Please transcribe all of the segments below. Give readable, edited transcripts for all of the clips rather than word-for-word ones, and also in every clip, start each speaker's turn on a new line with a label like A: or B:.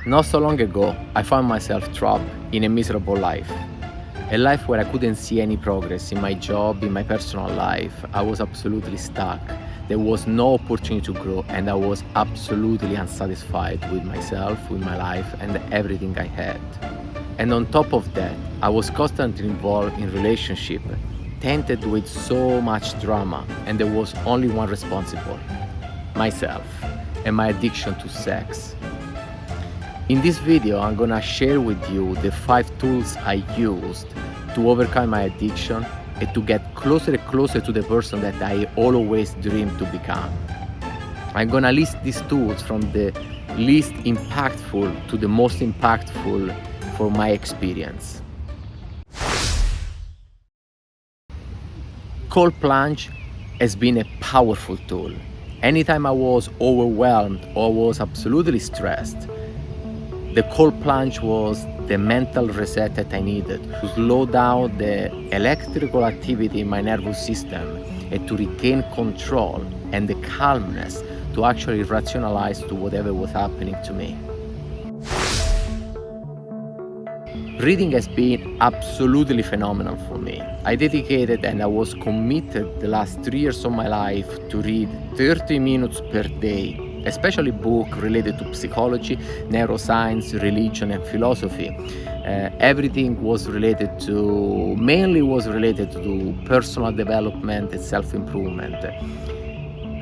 A: Not so long ago, I found myself trapped in a miserable life. A life where I couldn't see any progress in my job, in my personal life. I was absolutely stuck. There was no opportunity to grow, and I was absolutely unsatisfied with myself, with my life, and everything I had. And on top of that, I was constantly involved in relationship, tainted with so much drama, and there was only one responsible: myself and my addiction to sex. In this video, I'm gonna share with you the 5 tools I used to overcome my addiction and to get closer and closer to the person that I always dreamed to become. I'm gonna list these tools from the least impactful to the most impactful for my experience. Cold plunge has been a powerful tool. Anytime I was overwhelmed or was absolutely stressed, the cold plunge was the mental reset that I needed to slow down the electrical activity in my nervous system and to regain control and the calmness to actually rationalize to whatever was happening to me. Reading has been absolutely phenomenal for me. I dedicated and I was committed the last 3 years of my life to read 30 minutes per day, especially books related to psychology, neuroscience, religion, and philosophy. Everything was mainly related to personal development and self-improvement.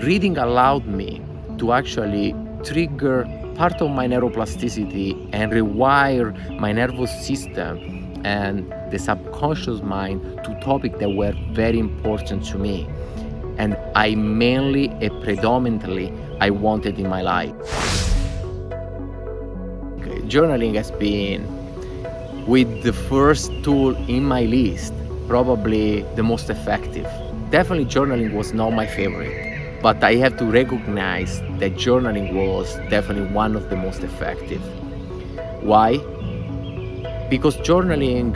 A: Reading allowed me to actually trigger part of my neuroplasticity and rewire my nervous system and the subconscious mind to topics that were very important to me. And I mainly and predominantly I wanted in my life. Journaling has been, with the first tool in my list, probably the most effective. Definitely journaling was not my favorite, but I have to recognize that journaling was definitely one of the most effective. Why? Because journaling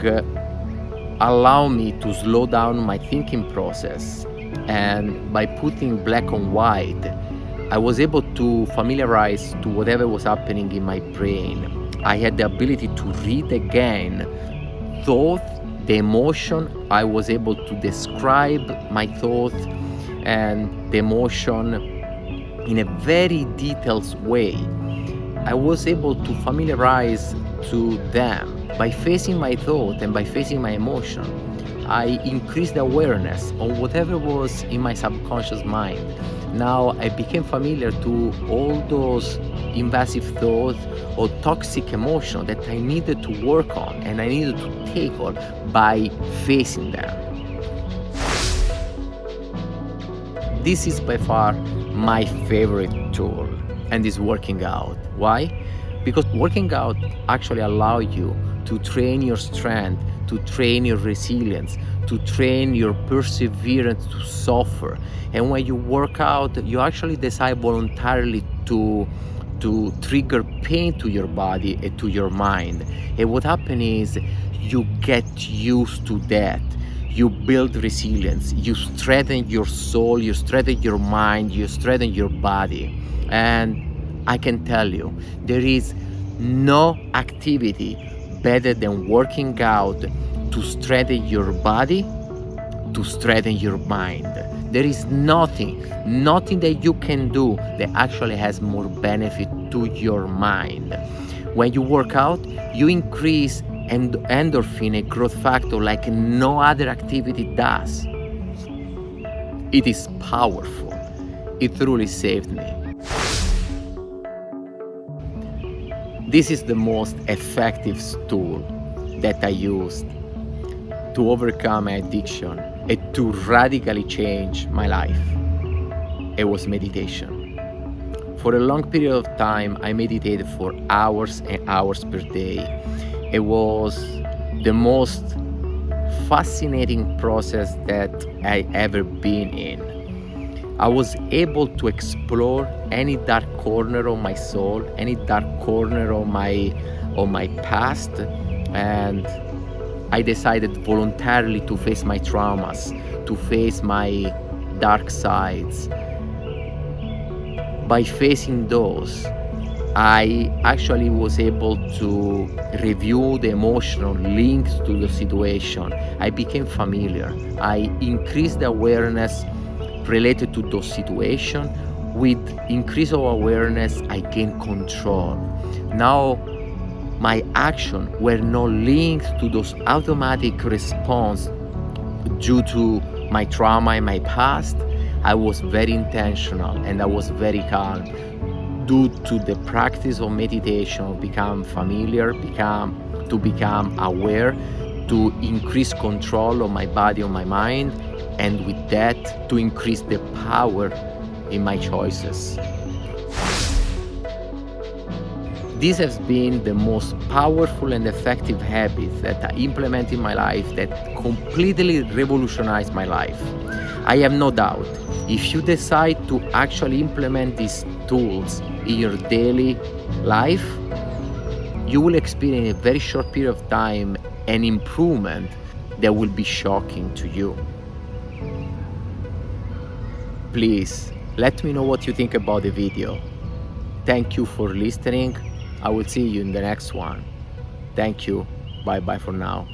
A: allowed me to slow down my thinking process, and by putting black on white, I was able to familiarize to whatever was happening in my brain. I had the ability to read again thought, the emotion. I was able to describe my thought and the emotion in a very detailed way. I was able to familiarize to them by facing my thought and by facing my emotion. I increased the awareness on whatever was in my subconscious mind. Now I became familiar to all those invasive thoughts or toxic emotion that I needed to work on and I needed to tackle by facing them. This is by far my favorite tool, and is working out. Why? Because working out actually allows you to train your strength, to train your resilience, to train your perseverance to suffer. And when you work out, you actually decide voluntarily to trigger pain to your body and to your mind. And what happens is you get used to that. You build resilience, you strengthen your soul, you strengthen your mind, you strengthen your body. And I can tell you, there is no activity better than working out to strengthen your body, to strengthen your mind. There is nothing that you can do that actually has more benefit to your mind. When you work out, you increase endorphin, a growth factor, like no other activity does. It is powerful. It truly saved me. This is the most effective tool that I used to overcome my addiction and to radically change my life. It was meditation. For a long period of time, I meditated for hours and hours per day. It was the most fascinating process that I ever been in. I was able to explore any dark corner of my soul, any dark corner of my past, and I decided voluntarily to face my traumas, to face my dark sides. By facing those, I actually was able to review the emotional linked to the situation. I became familiar. I increased the awareness related to those situations. With increase of awareness, I gained control. Now my action were not linked to those automatic response due to my trauma in my past. I was very intentional and I was very calm due to the practice of meditation, become familiar, become aware, to increase control of my body, of my mind, and with that to increase the power in my choices. This has been the most powerful and effective habit that I implement in my life that completely revolutionized my life. I have no doubt, if you decide to actually implement these tools in your daily life, you will experience in a very short period of time an improvement that will be shocking to you. Please let me know what you think about the video. Thank you for listening. I will see you in the next one. Thank you. Bye bye for now.